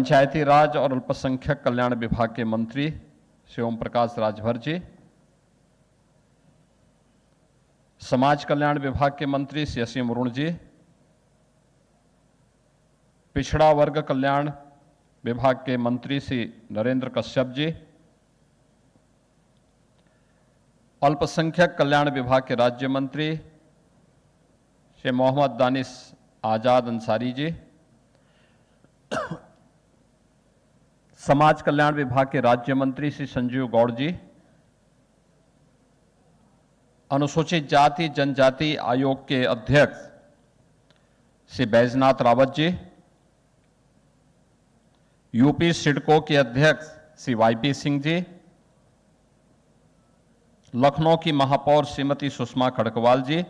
पंचायती राज और अल्पसंख्यक कल्याण विभाग के मंत्री श्री ओम प्रकाश राजभर जी, समाज कल्याण विभाग के मंत्री श्री असीम अरुण जी, पिछड़ा वर्ग कल्याण विभाग के मंत्री श्री नरेंद्र कश्यप जी, अल्पसंख्यक कल्याण विभाग के राज्य मंत्री श्री मोहम्मद दानिश आजाद अंसारी जी, समाज कल्याण विभाग के राज्य मंत्री श्री संजीव गौड़ जी, अनुसूचित जाति जनजाति आयोग के अध्यक्ष श्री बैजनाथ रावत जी, यूपी सिडको के अध्यक्ष श्री वाईपी सिंह जी, लखनऊ की महापौर श्रीमती सुषमा खड़कवाल जी,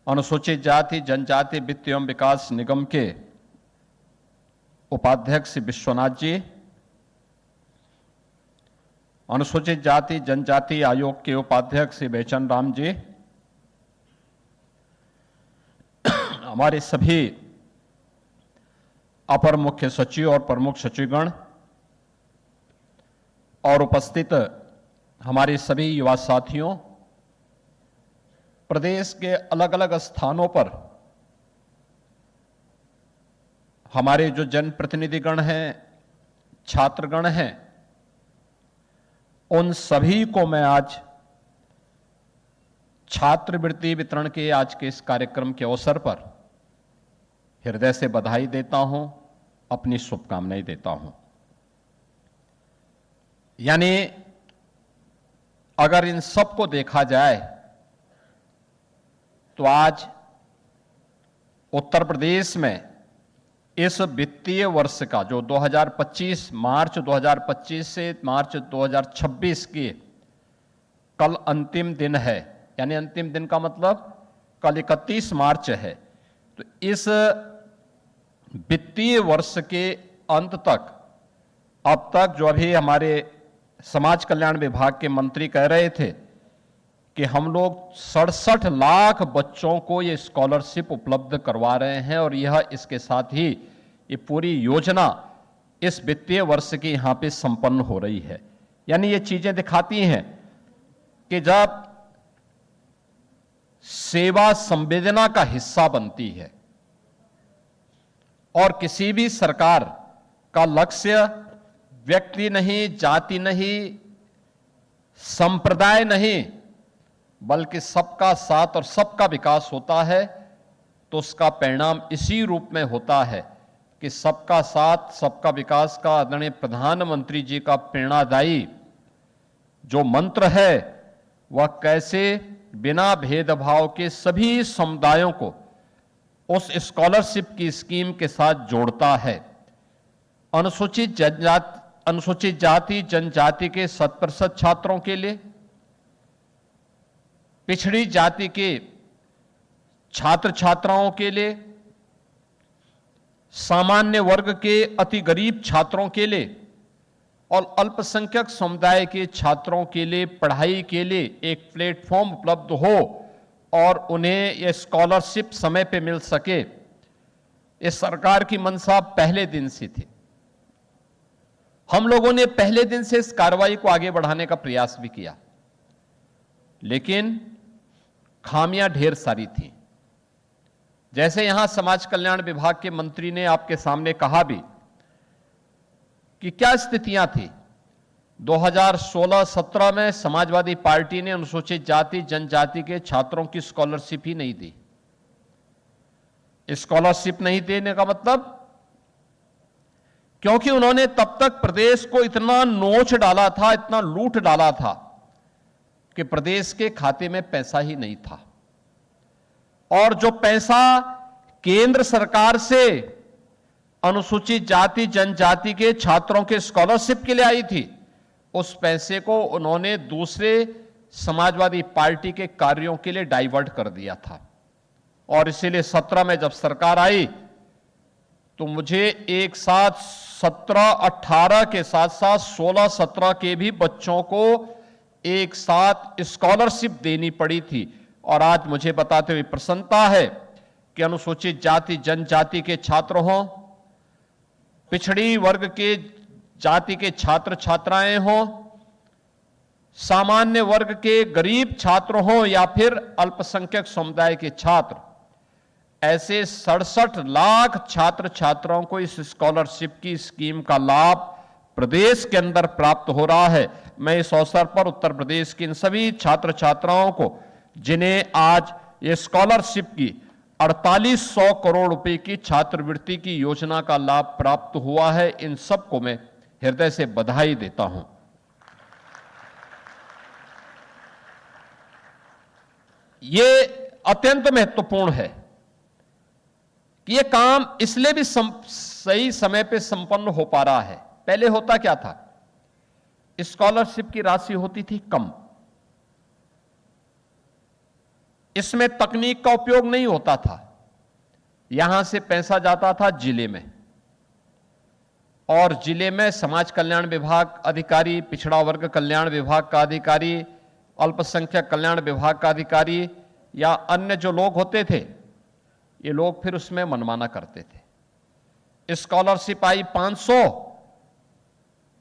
अनुसूचित जाति जनजाति वित्त एवं विकास निगम के उपाध्यक्ष श्री विश्वनाथ जी, अनुसूचित जाति जनजाति आयोग के उपाध्यक्ष श्री बेचन राम जी, हमारे सभी अपर मुख्य सचिव और प्रमुख सचिवगण और उपस्थित हमारे सभी युवा साथियों, प्रदेश के अलग अलग स्थानों पर हमारे जो जनप्रतिनिधिगण हैं, छात्रगण हैं, उन सभी को मैं आज छात्रवृत्ति वितरण के आज के इस कार्यक्रम के अवसर पर हृदय से बधाई देता हूं, अपनी शुभकामनाएं देता हूं। यानी अगर इन सबको देखा जाए तो आज उत्तर प्रदेश में इस वित्तीय वर्ष का जो 2025 मार्च 2025 से मार्च 2026 की कल अंतिम दिन है, यानी अंतिम दिन का मतलब कल 31 मार्च है, तो इस वित्तीय वर्ष के अंत तक अब तक जो अभी हमारे समाज कल्याण विभाग के मंत्री कह रहे थे कि हम लोग 67 लाख बच्चों को ये स्कॉलरशिप उपलब्ध करवा रहे हैं और यह इसके साथ ही ये पूरी योजना इस वित्तीय वर्ष की यहां पे संपन्न हो रही है। यानी ये चीजें दिखाती हैं कि जब सेवा संवेदना का हिस्सा बनती है और किसी भी सरकार का लक्ष्य व्यक्ति नहीं, जाति नहीं, संप्रदाय नहीं, बल्कि सबका साथ और सबका विकास होता है, तो उसका परिणाम इसी रूप में होता है कि सबका साथ सबका विकास का आदरणीय प्रधानमंत्री जी का प्रेरणादायी जो मंत्र है वह कैसे बिना भेदभाव के सभी समुदायों को उस स्कॉलरशिप की स्कीम के साथ जोड़ता है। अनुसूचित जाति जनजाति के 100% छात्रों के लिए, पिछड़ी जाति के छात्र छात्राओं के लिए, सामान्य वर्ग के अति गरीब छात्रों के लिए और अल्पसंख्यक समुदाय के छात्रों के लिए पढ़ाई के लिए एक प्लेटफॉर्म उपलब्ध हो और उन्हें यह स्कॉलरशिप समय पे मिल सके, इस सरकार की मंशा पहले दिन से थी। हम लोगों ने पहले दिन से इस कार्रवाई को आगे बढ़ाने का प्रयास भी किया, लेकिन खामियां ढेर सारी थी। जैसे यहां समाज कल्याण विभाग के मंत्री ने आपके सामने कहा भी कि क्या स्थितियां थी। 2016-17 में समाजवादी पार्टी ने अनुसूचित जाति जनजाति के छात्रों की स्कॉलरशिप ही नहीं दी। स्कॉलरशिप नहीं देने का मतलब क्योंकि उन्होंने तब तक प्रदेश को इतना नोच डाला था, इतना लूट डाला था कि प्रदेश के खाते में पैसा ही नहीं था। और जो पैसा केंद्र सरकार से अनुसूचित जाति जनजाति के छात्रों के स्कॉलरशिप के लिए आई थी, उस पैसे को उन्होंने दूसरे समाजवादी पार्टी के कार्यों के लिए डाइवर्ट कर दिया था। और इसीलिए 17 में जब सरकार आई तो मुझे एक साथ 17-18 के साथ साथ 16-17 के भी बच्चों को एक साथ स्कॉलरशिप देनी पड़ी थी। और आज मुझे बताते हुए प्रसन्नता है कि अनुसूचित जाति जनजाति के छात्र हों, पिछड़ी वर्ग के जाति के छात्र छात्राएं हों, सामान्य वर्ग के गरीब छात्र हों या फिर अल्पसंख्यक समुदाय के छात्र, ऐसे 67 लाख छात्र छात्राओं को इस स्कॉलरशिप की स्कीम का लाभ प्रदेश के अंदर प्राप्त हो रहा है। मैं इस अवसर पर उत्तर प्रदेश के इन सभी छात्र छात्राओं को, जिन्हें आज ये स्कॉलरशिप की 4800 करोड़ रुपए की छात्रवृत्ति की योजना का लाभ प्राप्त हुआ है, इन सबको मैं हृदय से बधाई देता हूं। ये अत्यंत महत्वपूर्ण है कि ये काम इसलिए भी सही समय पे संपन्न हो पा रहा है। पहले होता क्या था, स्कॉलरशिप की राशि होती थी कम, इसमें तकनीक का उपयोग नहीं होता था। यहां से पैसा जाता था जिले में, और जिले में समाज कल्याण विभाग अधिकारी, पिछड़ा वर्ग कल्याण विभाग का अधिकारी, अल्पसंख्यक कल्याण विभाग का अधिकारी या अन्य जो लोग होते थे, ये लोग फिर उसमें मनमाना करते थे। स्कॉलरशिप आई 500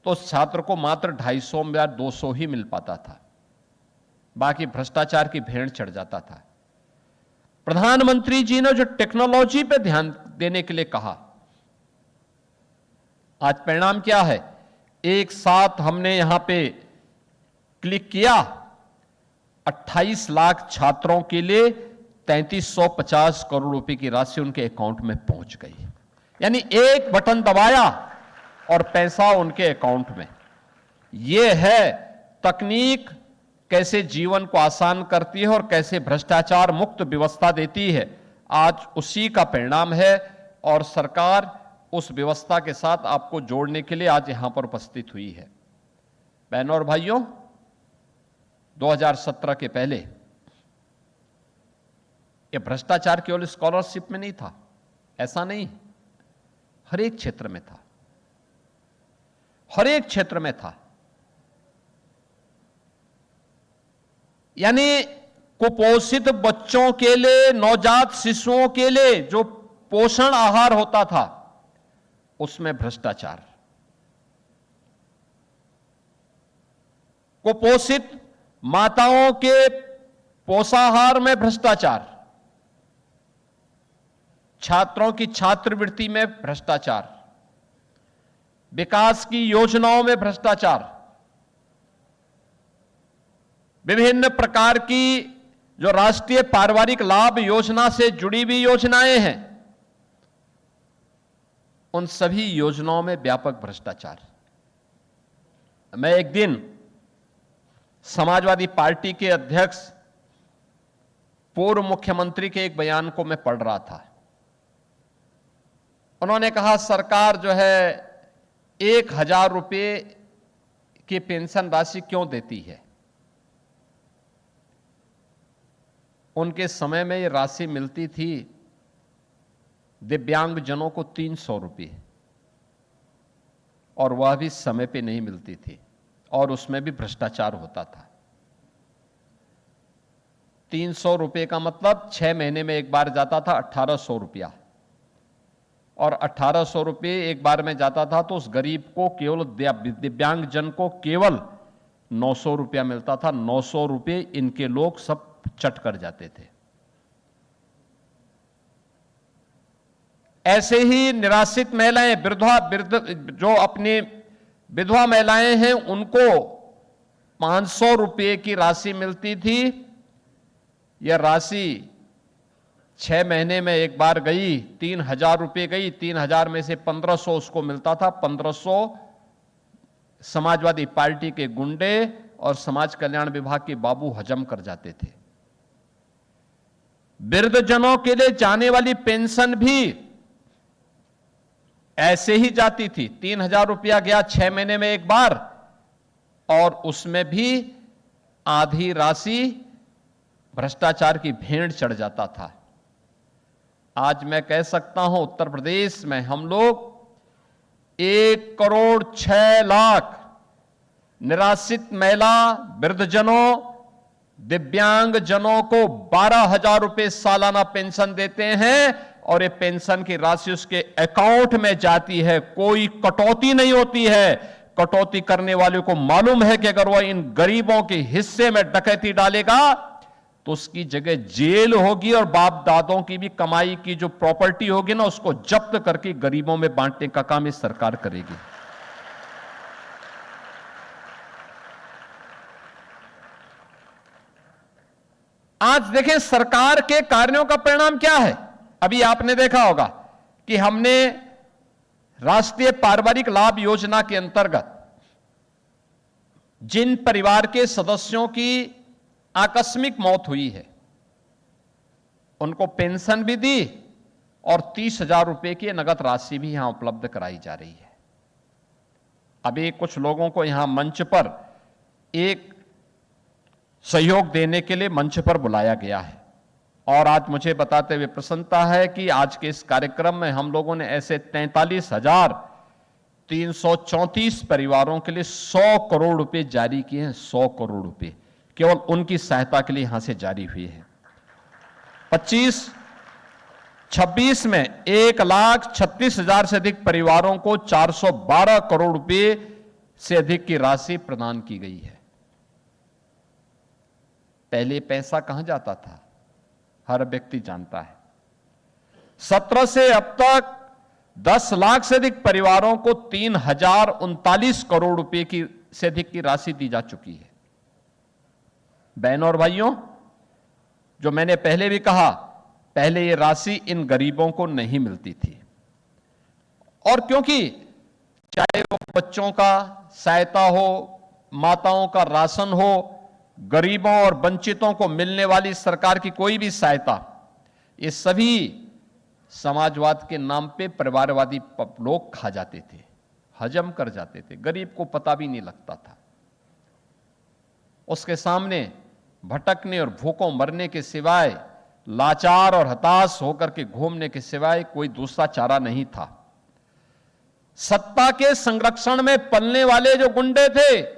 तो उस छात्र को मात्र 250 या 200 ही मिल पाता था, बाकी भ्रष्टाचार की भेड़ चढ़ जाता था। प्रधानमंत्री जी ने जो टेक्नोलॉजी पे ध्यान देने के लिए कहा, आज परिणाम क्या है, एक साथ हमने यहां पे क्लिक किया, 28 लाख छात्रों के लिए 3350 करोड़ रुपए की राशि उनके अकाउंट में पहुंच गई। यानी एक बटन दबाया और पैसा उनके अकाउंट में। यह है तकनीक कैसे जीवन को आसान करती है और कैसे भ्रष्टाचार मुक्त व्यवस्था देती है। आज उसी का परिणाम है और सरकार उस व्यवस्था के साथ आपको जोड़ने के लिए आज यहां पर उपस्थित हुई है। बहनों और भाइयों, 2017 के पहले यह भ्रष्टाचार केवल स्कॉलरशिप में नहीं था, ऐसा नहीं, हर एक क्षेत्र में था, हर एक क्षेत्र में था। यानी कुपोषित बच्चों के लिए, नवजात शिशुओं के लिए जो पोषण आहार होता था, उसमें भ्रष्टाचार, कुपोषित माताओं के पोषाहार में भ्रष्टाचार, छात्रों की छात्रवृत्ति में भ्रष्टाचार, विकास की योजनाओं में भ्रष्टाचार, विभिन्न प्रकार की जो राष्ट्रीय पारिवारिक लाभ योजना से जुड़ी हुई योजनाएं हैं, उन सभी योजनाओं में व्यापक भ्रष्टाचार। मैं एक दिन समाजवादी पार्टी के अध्यक्ष पूर्व मुख्यमंत्री के एक बयान को मैं पढ़ रहा था। उन्होंने कहा सरकार जो है 1000 रुपये की पेंशन राशि क्यों देती है। उनके समय में ये राशि मिलती थी दिव्यांगजनों को 300 रुपये, और वह भी समय पे नहीं मिलती थी और उसमें भी भ्रष्टाचार होता था। 300 रुपये का मतलब 6 महीने में एक बार जाता था 1800 रुपया, और 1800 रुपये एक बार में जाता था तो उस गरीब को, केवल दिव्यांगजन को केवल 900 रुपया मिलता था। 900 रुपये इनके लोग सब चट कर जाते थे। ऐसे ही निराश्रित महिलाएं, जो अपनी विधवा महिलाएं हैं, उनको 500 रुपये की राशि मिलती थी। यह राशि 6 महीने में एक बार गई, 3000 रुपये गई। 3000 में से 1500 उसको मिलता था। 1500 समाजवादी पार्टी के गुंडे और समाज कल्याण विभाग के बाबू हजम कर जाते थे। वृद्धजनों के लिए जाने वाली पेंशन भी ऐसे ही जाती थी। 3000 रुपया गया 6 महीने में एक बार, और उसमें भी आधी राशि भ्रष्टाचार की भेड़ चढ़ जाता था। आज मैं कह सकता हूं उत्तर प्रदेश में हम लोग 1,06,00,000 निराश्रित महिला, वृद्धजनों दिव्यांग जनों को 12,000 रुपए सालाना पेंशन देते हैं और ये पेंशन की राशि उसके अकाउंट में जाती है, कोई कटौती नहीं होती है। कटौती करने वाले को मालूम है कि अगर वह इन गरीबों के हिस्से में डकैती डालेगा तो उसकी जगह जेल होगी और बाप दादों की भी कमाई की जो प्रॉपर्टी होगी ना, उसको जब्त करके गरीबों में बांटने का काम इस सरकार करेगी। आज देखें सरकार के कार्यों का परिणाम क्या है। अभी आपने देखा होगा कि हमने राष्ट्रीय पारिवारिक लाभ योजना के अंतर्गत जिन परिवार के सदस्यों की आकस्मिक मौत हुई है उनको पेंशन भी दी और 30,000 रुपए की नगद राशि भी यहां उपलब्ध कराई जा रही है। अभी कुछ लोगों को यहां मंच पर एक सहयोग देने के लिए मंच पर बुलाया गया है और आज मुझे बताते हुए प्रसन्नता है कि आज के इस कार्यक्रम में हम लोगों ने ऐसे 43,334 परिवारों के लिए 100 करोड़ रुपए जारी किए हैं। 100 करोड़ रुपए केवल उनकी सहायता के लिए यहां से जारी हुई है। 25-26 में 1,36,000 से अधिक परिवारों को 412 करोड़ रुपए से अधिक की राशि प्रदान की गई है। पहले पैसा कहां जाता था हर व्यक्ति जानता है। 17 से अब तक 10 लाख से अधिक परिवारों को 3,039 करोड़ रुपए की से अधिक की राशि दी जा चुकी है। बहनों और भाइयों, जो मैंने पहले भी कहा, पहले ये राशि इन गरीबों को नहीं मिलती थी और क्योंकि चाहे वो बच्चों का सहायता हो, माताओं का राशन हो, गरीबों और वंचितों को मिलने वाली सरकार की कोई भी सहायता, ये सभी समाजवाद के नाम पे परिवारवादी लोग खा जाते थे, हजम कर जाते थे। गरीब को पता भी नहीं लगता था। उसके सामने भटकने और भूखों मरने के सिवाय, लाचार और हताश होकर के घूमने के सिवाय कोई दूसरा चारा नहीं था। सत्ता के संरक्षण में पलने वाले जो गुंडे थे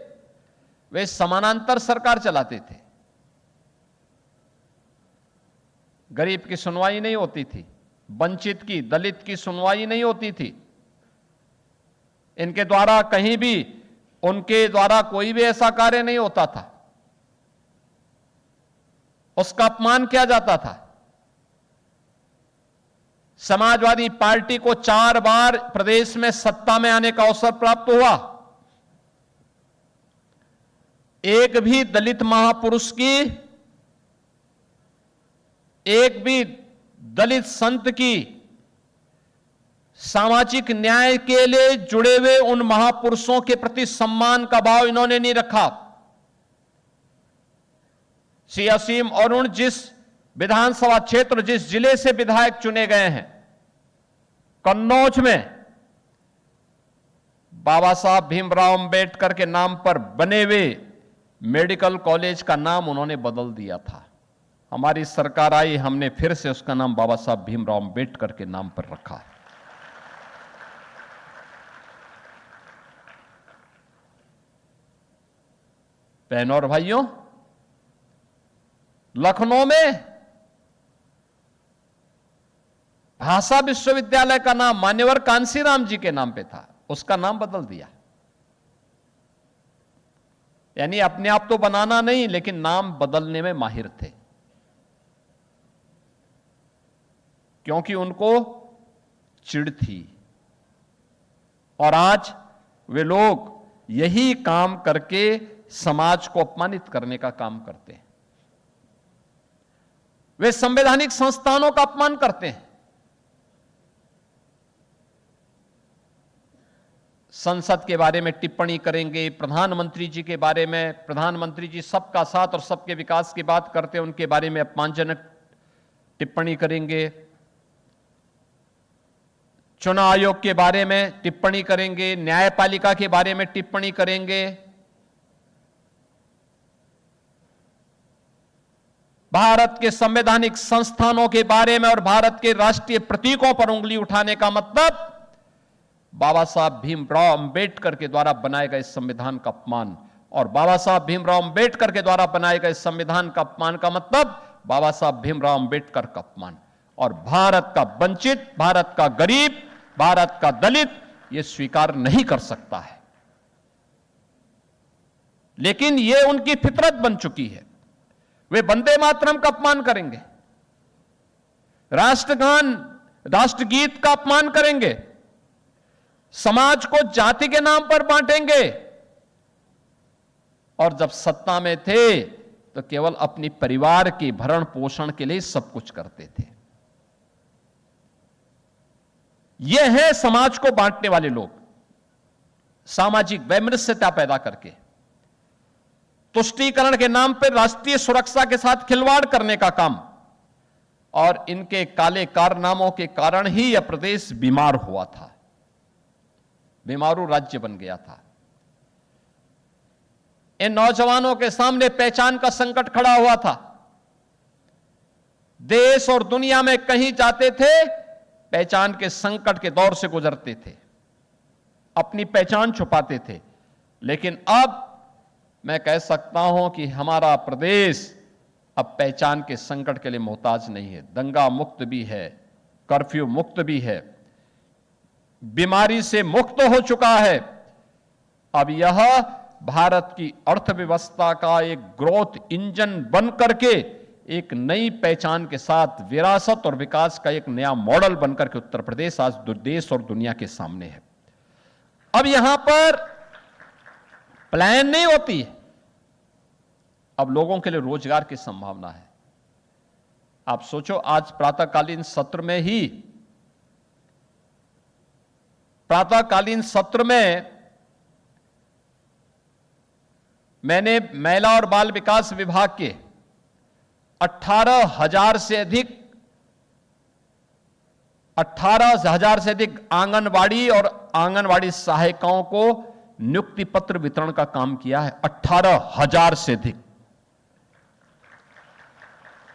वे समानांतर सरकार चलाते थे। गरीब की सुनवाई नहीं होती थी, वंचित की, दलित की सुनवाई नहीं होती थी। इनके द्वारा कहीं भी, उनके द्वारा कोई भी ऐसा कार्य नहीं होता था, उसका अपमान किया जाता था। समाजवादी पार्टी को 4 बार प्रदेश में सत्ता में आने का अवसर प्राप्त हुआ। एक भी दलित महापुरुष की, एक भी दलित संत की सामाजिक न्याय के लिए जुड़े हुए उन महापुरुषों के प्रति सम्मान का भाव इन्होंने नहीं रखा। श्री असीम अरुण जिस विधानसभा क्षेत्र, जिस जिले से विधायक चुने गए हैं, कन्नौज में बाबा साहब भीमराव अंबेडकर के नाम पर बने हुए मेडिकल कॉलेज का नाम उन्होंने बदल दिया था। हमारी सरकार आई, हमने फिर से उसका नाम बाबा साहब भीमराव अंबेडकर के नाम पर रखा। बहनों और भाइयों, लखनऊ में भाषा विश्वविद्यालय का नाम मान्यवर कांसीराम जी के नाम पे था, उसका नाम बदल दिया। यानी अपने आप तो बनाना नहीं, लेकिन नाम बदलने में माहिर थे, क्योंकि उनको चिढ़ थी। और आज वे लोग यही काम करके समाज को अपमानित करने का काम करते हैं। वे संवैधानिक संस्थानों का अपमान करते हैं। संसद के बारे में टिप्पणी करेंगे, प्रधानमंत्री जी के बारे में, प्रधानमंत्री जी सबका साथ और सबके विकास की बात करते हैं, उनके बारे में अपमानजनक टिप्पणी करेंगे। चुनाव आयोग के बारे में टिप्पणी करेंगे, न्यायपालिका के बारे में टिप्पणी करेंगे। भारत के संवैधानिक संस्थानों के बारे में और भारत के राष्ट्रीय प्रतीकों पर उंगली उठाने का मतलब बाबा साहब भीमराव अंबेडकर के द्वारा बनाए गए संविधान का अपमान, और बाबा साहब भीमराव अंबेडकर के द्वारा बनाए गए संविधान का अपमान का मतलब बाबा साहब भीमराव अंबेडकर का अपमान, और भारत का वंचित, भारत का गरीब, भारत का दलित यह स्वीकार नहीं कर सकता है। लेकिन यह उनकी फितरत बन चुकी है। वे वंदे मातरम का अपमान करेंगे, राष्ट्रगान, राष्ट्रगीत का अपमान करेंगे, समाज को जाति के नाम पर बांटेंगे, और जब सत्ता में थे तो केवल अपनी परिवार के भरण पोषण के लिए सब कुछ करते थे। यह है समाज को बांटने वाले लोग, सामाजिक वैमनस्यता पैदा करके तुष्टीकरण के नाम पर राष्ट्रीय सुरक्षा के साथ खिलवाड़ करने का काम, और इनके काले कारनामों के कारण ही यह प्रदेश बीमार हुआ था, बीमारू राज्य बन गया था। इन नौजवानों के सामने पहचान का संकट खड़ा हुआ था। देश और दुनिया में कहीं जाते थे, पहचान के संकट के दौर से गुजरते थे, अपनी पहचान छुपाते थे। लेकिन अब मैं कह सकता हूं कि हमारा प्रदेश अब पहचान के संकट के लिए मोहताज नहीं है। दंगा मुक्त भी है, कर्फ्यू मुक्त भी है, बीमारी से मुक्त हो चुका है। अब यह भारत की अर्थव्यवस्था का एक ग्रोथ इंजन बन करके एक नई पहचान के साथ विरासत और विकास का एक नया मॉडल बनकर के उत्तर प्रदेश आज देश और दुनिया के सामने है। अब यहां पर प्लान नहीं होती है, अब लोगों के लिए रोजगार की संभावना है। आप सोचो, आज प्रातःकालीन सत्र में मैंने महिला और बाल विकास विभाग के 18,000 से अधिक आंगनवाड़ी और आंगनवाड़ी सहायिकाओं को नियुक्ति पत्र वितरण का काम किया है। 18,000 से अधिक,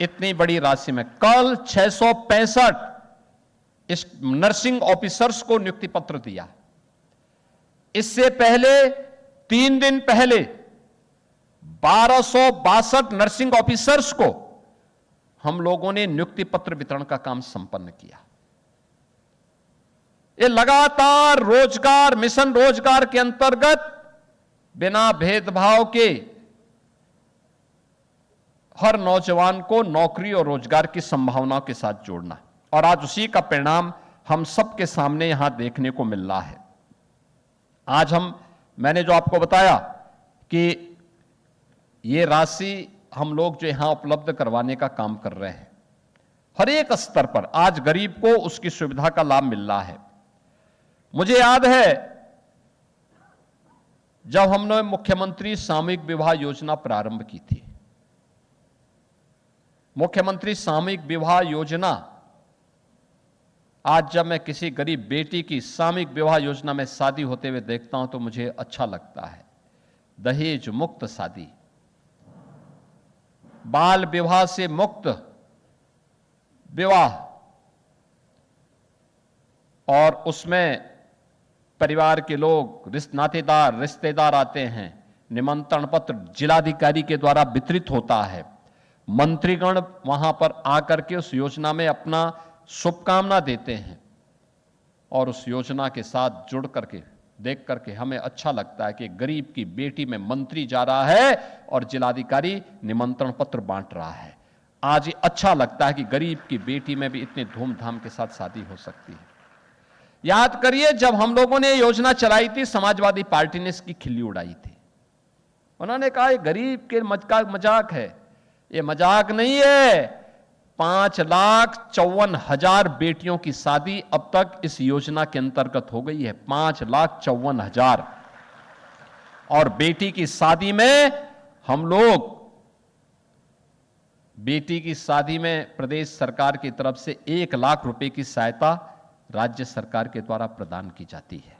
इतनी बड़ी राशि में। कल 665 इस नर्सिंग ऑफिसर्स को नियुक्ति पत्र दिया। इससे पहले 3 दिन पहले 1262 नर्सिंग ऑफिसर्स को हम लोगों ने नियुक्ति पत्र वितरण का काम संपन्न किया। ये लगातार रोजगार मिशन रोजगार के अंतर्गत बिना भेदभाव के हर नौजवान को नौकरी और रोजगार की संभावनाओं के साथ जोड़ना, और आज उसी का परिणाम हम सबके सामने यहां देखने को मिल रहा है। आज मैंने जो आपको बताया कि ये राशि हम लोग जो यहां उपलब्ध करवाने का काम कर रहे हैं, हर एक स्तर पर आज गरीब को उसकी सुविधा का लाभ मिल रहा है। मुझे याद है जब हमने मुख्यमंत्री सामूहिक विवाह योजना प्रारंभ की थी। मुख्यमंत्री सामूहिक विवाह योजना, आज जब मैं किसी गरीब बेटी की सामूहिक विवाह योजना में शादी होते हुए देखता हूं तो मुझे अच्छा लगता है। दहेज मुक्त शादी, बाल विवाह से मुक्त विवाह, और उसमें परिवार के लोग, रिश्तेदार आते हैं, निमंत्रण पत्र जिलाधिकारी के द्वारा वितरित होता है, मंत्रीगण वहां पर आकर के उस योजना में अपना शुभकामना देते हैं, और उस योजना के साथ जुड़ करके देख करके हमें अच्छा लगता है कि गरीब की बेटी में मंत्री जा रहा है और जिलाधिकारी निमंत्रण पत्र बांट रहा है। आज ये अच्छा लगता है कि गरीब की बेटी में भी इतने धूमधाम के साथ शादी हो सकती है। याद करिए, जब हम लोगों ने योजना चलाई थी, समाजवादी पार्टी ने इसकी खिल्ली उड़ाई थी। उन्होंने कहा ये गरीब के मजाक है। ये मजाक नहीं है। 5,54,000 बेटियों की शादी अब तक इस योजना के अंतर्गत हो गई है। 5,54,000। और बेटी की शादी में हम लोग, बेटी की शादी में प्रदेश सरकार की तरफ से 1 लाख रुपए की सहायता राज्य सरकार के द्वारा प्रदान की जाती है।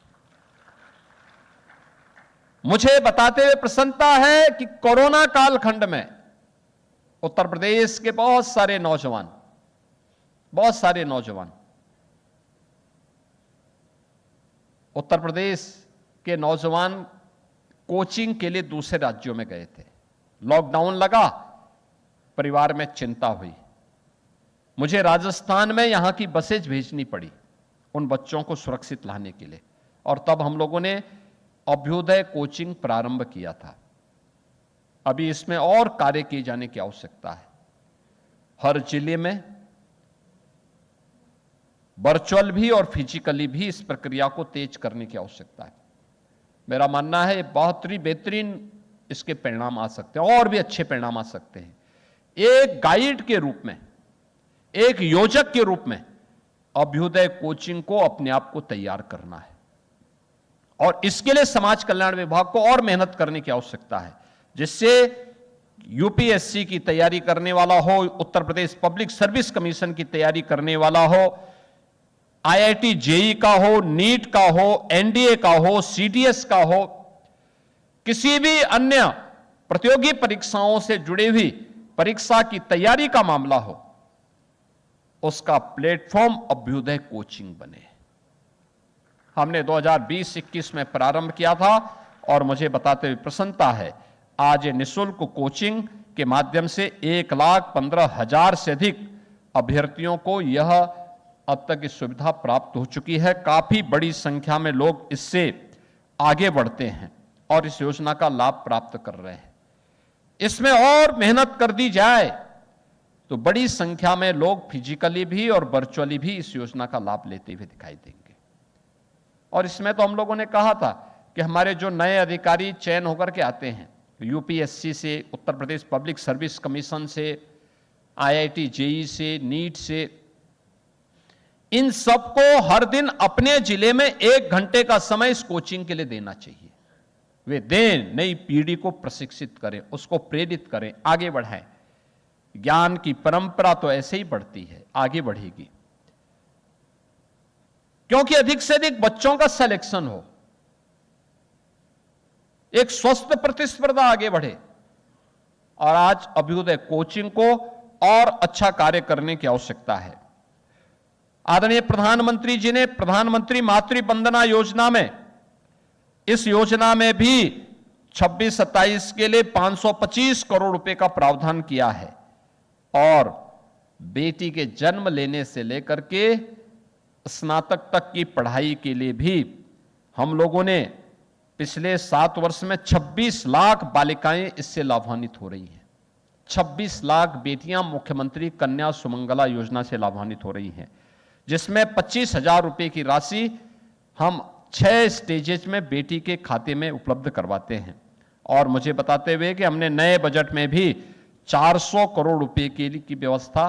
मुझे बताते हुए प्रसन्नता है कि कोरोना कालखंड में उत्तर प्रदेश के बहुत सारे नौजवान उत्तर प्रदेश के नौजवान कोचिंग के लिए दूसरे राज्यों में गए थे। लॉकडाउन लगा, परिवार में चिंता हुई, मुझे राजस्थान में यहां की बसेज भेजनी पड़ी उन बच्चों को सुरक्षित लाने के लिए, और तब हम लोगों ने अभ्युदय कोचिंग प्रारंभ किया था। अभी इसमें और कार्य किए जाने की आवश्यकता है। हर जिले में वर्चुअल भी और फिजिकली भी इस प्रक्रिया को तेज करने की आवश्यकता है। मेरा मानना है बहुत ही बेहतरीन इसके परिणाम आ सकते हैं, और भी अच्छे परिणाम आ सकते हैं। एक गाइड के रूप में, एक योजक के रूप में अभ्युदय कोचिंग को अपने आप को तैयार करना है, और इसके लिए समाज कल्याण विभाग को और मेहनत करने की आवश्यकता है, जिससे यूपीएससी की तैयारी करने वाला हो, Uttar Pradesh public service commission की तैयारी करने वाला हो, आईआईटी जेई का हो, नीट का हो, एनडीए का हो, सीडीएस का हो, किसी भी अन्य प्रतियोगी परीक्षाओं से जुड़ी हुई परीक्षा की तैयारी का मामला हो, उसका प्लेटफॉर्म अभ्युदय कोचिंग बने। हमने 2020-21 में प्रारंभ किया था, और मुझे बताते हुए प्रसन्नता है, आज निःशुल्क कोचिंग के माध्यम से 1,15,000 से अधिक अभ्यर्थियों को यह अब तक इस सुविधा प्राप्त हो चुकी है। काफी बड़ी संख्या में लोग इससे आगे बढ़ते हैं और इस योजना का लाभ प्राप्त कर रहे हैं। इसमें और मेहनत कर दी जाए तो बड़ी संख्या में लोग फिजिकली भी और वर्चुअली भी इस योजना का लाभ लेते हुए दिखाई देंगे। और इसमें तो हम लोगों ने कहा था कि हमारे जो नए अधिकारी चयन होकर के आते हैं, यूपीएससी से, Uttar Pradesh public service commission से, आईआईटी जेई से, नीट से, इन सबको हर दिन अपने जिले में 1 घंटे का समय इस कोचिंग के लिए देना चाहिए। वे दें, नई पीढ़ी को प्रशिक्षित करें, उसको प्रेरित करें, आगे बढ़ाएं। ज्ञान की परंपरा तो ऐसे ही बढ़ती है, आगे बढ़ेगी, क्योंकि अधिक से अधिक बच्चों का सिलेक्शन हो, एक स्वस्थ प्रतिस्पर्धा आगे बढ़े। और आज अभ्युदय कोचिंग को और अच्छा कार्य करने की आवश्यकता है। आदरणीय प्रधानमंत्री जी ने प्रधानमंत्री मातृ वंदना योजना में, इस योजना में भी 26-27 के लिए 525 करोड़ रुपए का प्रावधान किया है, और बेटी के जन्म लेने से लेकर के स्नातक तक की पढ़ाई के लिए भी हम लोगों ने पिछले 7 वर्ष में 26 लाख बालिकाएं इससे लाभान्वित हो रही हैं। 26 लाख बेटियां मुख्यमंत्री कन्या सुमंगला योजना से लाभान्वित हो रही हैं, जिसमें 25,000 रुपए की राशि हम 6 स्टेजेस में बेटी के खाते में उपलब्ध करवाते हैं। और मुझे बताते हुए कि हमने नए बजट में भी 400 करोड़ रुपए की व्यवस्था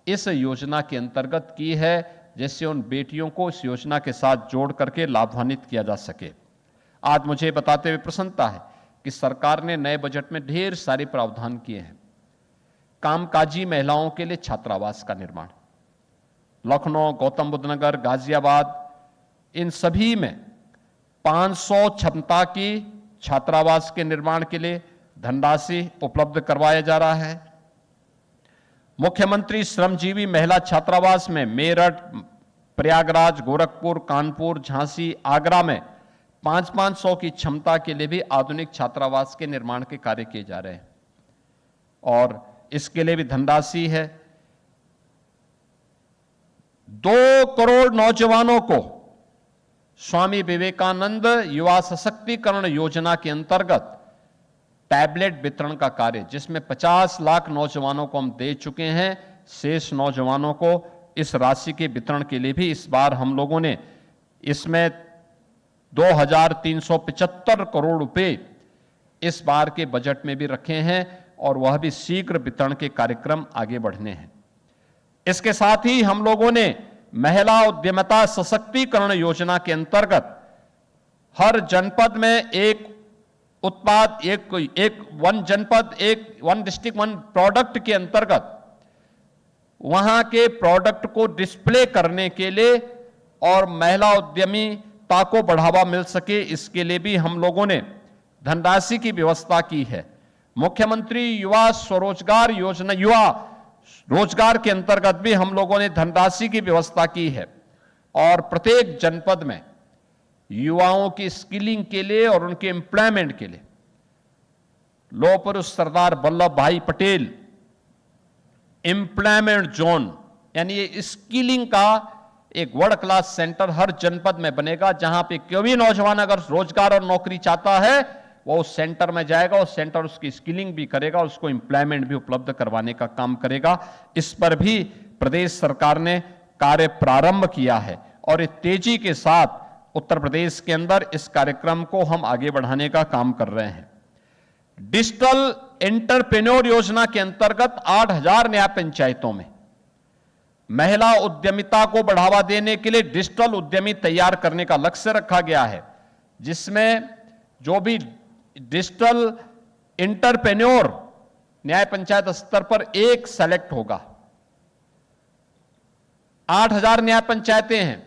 इस योजना के अंतर्गत की है, जिससे उन बेटियों को इस योजना के साथ जोड़ करके लाभान्वित किया जा सके। आज मुझे बताते हुए प्रसन्नता है कि सरकार ने नए बजट में ढेर सारे प्रावधान किए हैं। कामकाजी महिलाओं के लिए छात्रावास का निर्माण, लखनऊ, गौतम बुद्ध नगर, गाजियाबाद, इन सभी में 500 क्षमता की छात्रावास के निर्माण के लिए धनराशि उपलब्ध करवाया जा रहा है। मुख्यमंत्री श्रमजीवी महिला छात्रावास में मेरठ, प्रयागराज, गोरखपुर, कानपुर, झांसी, आगरा में 500 की क्षमता के लिए भी आधुनिक छात्रावास के निर्माण के कार्य किए जा रहे हैं, और इसके लिए भी धनराशि है। 2 करोड़ नौजवानों को स्वामी विवेकानंद युवा सशक्तिकरण योजना के अंतर्गत टैबलेट वितरण का कार्य, जिसमें 50 लाख नौजवानों को हम दे चुके हैं। शेष नौजवानों को इस राशि के वितरण के लिए भी इस बार हम लोगों ने इसमें 2,375 करोड़ रुपए इस बार के बजट में भी रखे हैं, और वह भी शीघ्र वितरण के कार्यक्रम आगे बढ़ने हैं। इसके साथ ही हम लोगों ने महिला उद्यमिता सशक्तिकरण योजना के अंतर्गत हर जनपद में एक उत्पाद, वन जनपद, वन डिस्ट्रिक्ट वन प्रोडक्ट के अंतर्गत वहां के प्रोडक्ट को डिस्प्ले करने के लिए और महिला उद्यमिता को बढ़ावा मिल सके, इसके लिए भी हम लोगों ने धनराशि की व्यवस्था की है। मुख्यमंत्री युवा स्वरोजगार योजना, युवा रोजगार के अंतर्गत भी हम लोगों ने धनराशि की व्यवस्था की है, और प्रत्येक जनपद में युवाओं की स्किलिंग के लिए और उनके एम्प्लॉयमेंट के लिए लौह पुरुष सरदार वल्लभ भाई पटेल एम्प्लॉयमेंट जोन, यानी ये स्किलिंग का एक वर्ल्ड क्लास सेंटर हर जनपद में बनेगा, जहां पे कोई भी नौजवान अगर रोजगार और नौकरी चाहता है वो उस सेंटर में जाएगा, उस सेंटर उसकी स्किलिंग भी करेगा, उसको एम्प्लॉयमेंट भी उपलब्ध करवाने का काम करेगा। इस पर भी प्रदेश सरकार ने कार्य प्रारंभ किया है और इस तेजी के साथ उत्तर प्रदेश के अंदर इस कार्यक्रम को हम आगे बढ़ाने का काम कर रहे हैं। डिजिटल एंटरप्रेन्योर योजना के अंतर्गत 8000 न्याय पंचायतों में महिला उद्यमिता को बढ़ावा देने के लिए डिजिटल उद्यमी तैयार करने का लक्ष्य रखा गया है, जिसमें जो भी डिजिटल एंटरप्रेन्योर न्याय पंचायत स्तर पर एक सेलेक्ट होगा। 8000 न्याय पंचायतें हैं,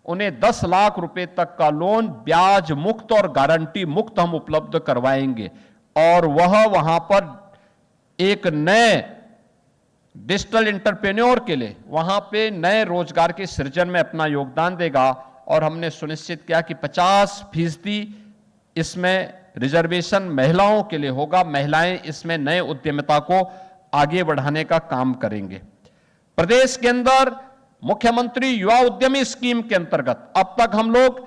उन्हें 10 लाख रुपए तक का लोन ब्याज मुक्त और गारंटी मुक्त हम उपलब्ध करवाएंगे और वह वहां पर एक नए डिजिटल एंटरप्रेन्योर के लिए वहां पे नए रोजगार के सृजन में अपना योगदान देगा। और हमने सुनिश्चित किया कि 50% इसमें रिजर्वेशन महिलाओं के लिए होगा, महिलाएं इसमें नए उद्यमिता को आगे बढ़ाने का काम करेंगे। प्रदेश के अंदर मुख्यमंत्री युवा उद्यमी स्कीम के अंतर्गत अब तक हम लोग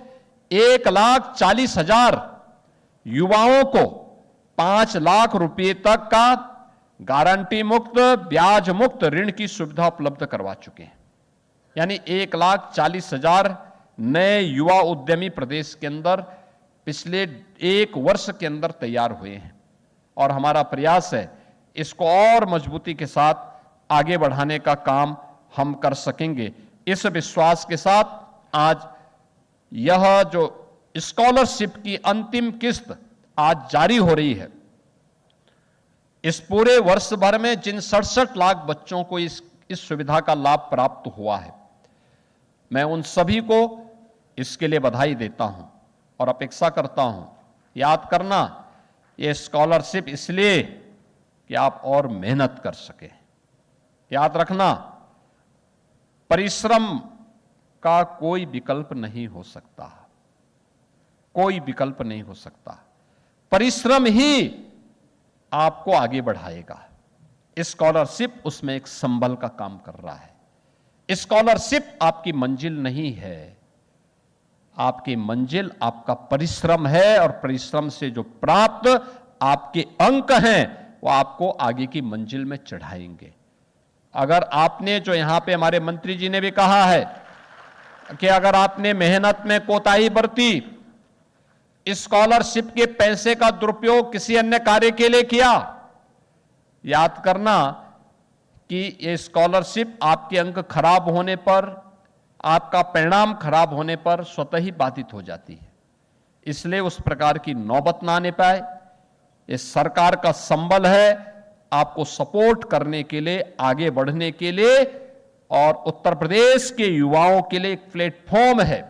1,40,000 युवाओं को 5 लाख रुपए तक का गारंटी मुक्त ब्याज मुक्त ऋण की सुविधा उपलब्ध करवा चुके हैं। यानी 1,40,000 नए युवा उद्यमी प्रदेश के अंदर पिछले 1 वर्ष के अंदर तैयार हुए हैं और हमारा प्रयास है इसको और मजबूती के साथ आगे बढ़ाने का काम हम कर सकेंगे। इस विश्वास के साथ आज यह जो स्कॉलरशिप की अंतिम किस्त आज जारी हो रही है, इस पूरे वर्ष भर में जिन 67 लाख बच्चों को इस सुविधा का लाभ प्राप्त हुआ है, मैं उन सभी को इसके लिए बधाई देता हूं और अपेक्षा करता हूं। याद करना, ये स्कॉलरशिप इसलिए कि आप और मेहनत कर सके। याद रखना, परिश्रम का कोई विकल्प नहीं हो सकता, कोई विकल्प नहीं हो सकता। परिश्रम ही आपको आगे बढ़ाएगा। स्कॉलरशिप उसमें एक संबल का काम कर रहा है। स्कॉलरशिप आपकी मंजिल नहीं है, आपकी मंजिल आपका परिश्रम है और परिश्रम से जो प्राप्त आपके अंक हैं वो आपको आगे की मंजिल में चढ़ाएंगे। अगर आपने, जो यहां पे हमारे मंत्री जी ने भी कहा है कि अगर आपने मेहनत में कोताही बरती, स्कॉलरशिप के पैसे का दुरुपयोग किसी अन्य कार्य के लिए किया, याद करना कि ये स्कॉलरशिप आपके अंक खराब होने पर, आपका परिणाम खराब होने पर स्वतः ही बाधित हो जाती है। इसलिए उस प्रकार की नौबत ना आने पाए। ये सरकार का संबल है आपको सपोर्ट करने के लिए, आगे बढ़ने के लिए, और उत्तर प्रदेश के युवाओं के लिए एक प्लेटफॉर्म है,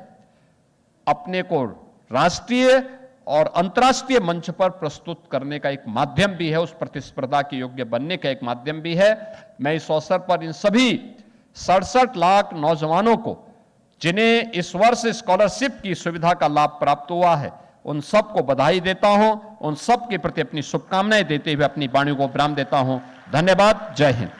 अपने को राष्ट्रीय और अंतर्राष्ट्रीय मंच पर प्रस्तुत करने का एक माध्यम भी है, उस प्रतिस्पर्धा के योग्य बनने का एक माध्यम भी है। मैं इस अवसर पर इन सभी 67 लाख नौजवानों को जिन्हें इस वर्ष स्कॉलरशिप की सुविधा का लाभ प्राप्त हुआ है, उन सबको बधाई देता हूं, उन सब के प्रति अपनी शुभकामनाएं देते हुए अपनी वाणी को विराम देता हूं। धन्यवाद। जय हिंद।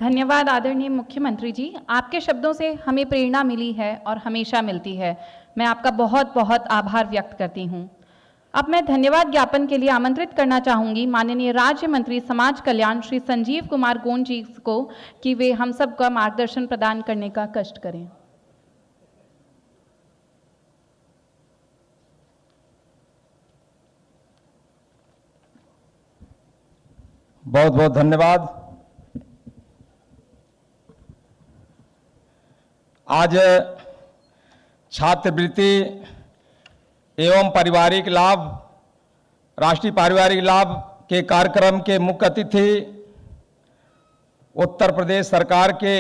धन्यवाद आदरणीय मुख्यमंत्री जी, आपके शब्दों से हमें प्रेरणा मिली है और हमेशा मिलती है। मैं आपका बहुत बहुत आभार व्यक्त करती हूं। अब मैं धन्यवाद ज्ञापन के लिए आमंत्रित करना चाहूंगी माननीय राज्य मंत्री समाज कल्याण श्री संजीव कुमार गोंड जी को कि वे हम सब का मार्गदर्शन प्रदान करने का कष्ट करें। बहुत बहुत धन्यवाद। आज छात्रवृत्ति एवं पारिवारिक लाभ, राष्ट्रीय पारिवारिक लाभ के कार्यक्रम के मुख्य अतिथि उत्तर प्रदेश सरकार के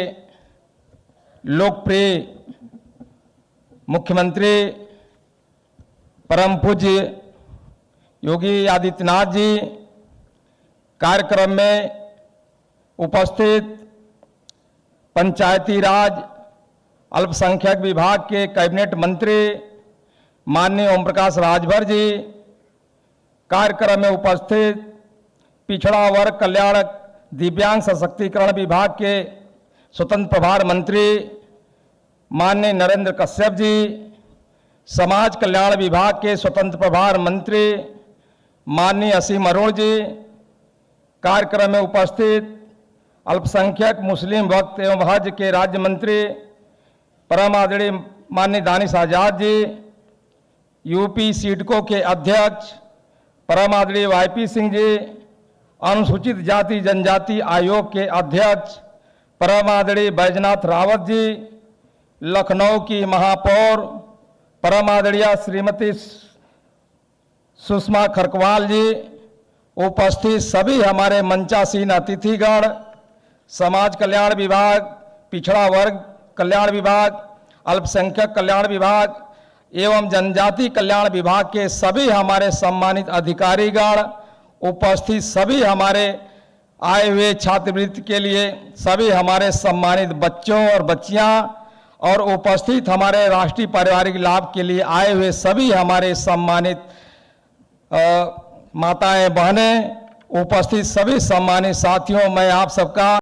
लोकप्रिय मुख्यमंत्री परम पूज्य योगी आदित्यनाथ जी, कार्यक्रम में उपस्थित पंचायती राज अल्पसंख्यक विभाग के कैबिनेट मंत्री माननीय ओम प्रकाश राजभर जी, कार्यक्रम में उपस्थित पिछड़ा वर्ग कल्याण दिव्यांग सशक्तिकरण विभाग के स्वतंत्र प्रभार मंत्री माननीय नरेंद्र कश्यप जी, समाज कल्याण विभाग के स्वतंत्र प्रभार मंत्री माननीय असीम अरुण जी, कार्यक्रम में उपस्थित अल्पसंख्यक मुस्लिम वक्फ एवं हज के राज्य मंत्री परम आदरणीय माननीय दानिश आजाद जी, यूपी सीडको के अध्यक्ष परम आदरणीय वाईपी सिंह जी, अनुसूचित जाति जनजाति आयोग के अध्यक्ष परम आदरणीय बैजनाथ रावत जी, लखनऊ की महापौर परम आदरणीय श्रीमती सुषमा खरकवाल जी, उपस्थित सभी हमारे मंचासीन अतिथिगण, समाज कल्याण विभाग, पिछड़ा वर्ग कल्याण विभाग, अल्पसंख्यक कल्याण विभाग एवं जनजाति कल्याण विभाग के सभी हमारे सम्मानित अधिकारीगण, उपस्थित सभी हमारे आए हुए छात्रवृत्ति के लिए सभी हमारे सम्मानित बच्चों और बच्चियां और उपस्थित हमारे राष्ट्रीय पारिवारिक लाभ के लिए आए हुए सभी हमारे सम्मानित माताएं बहनें, उपस्थित सभी सम्मानित साथियों, मैं आप सबका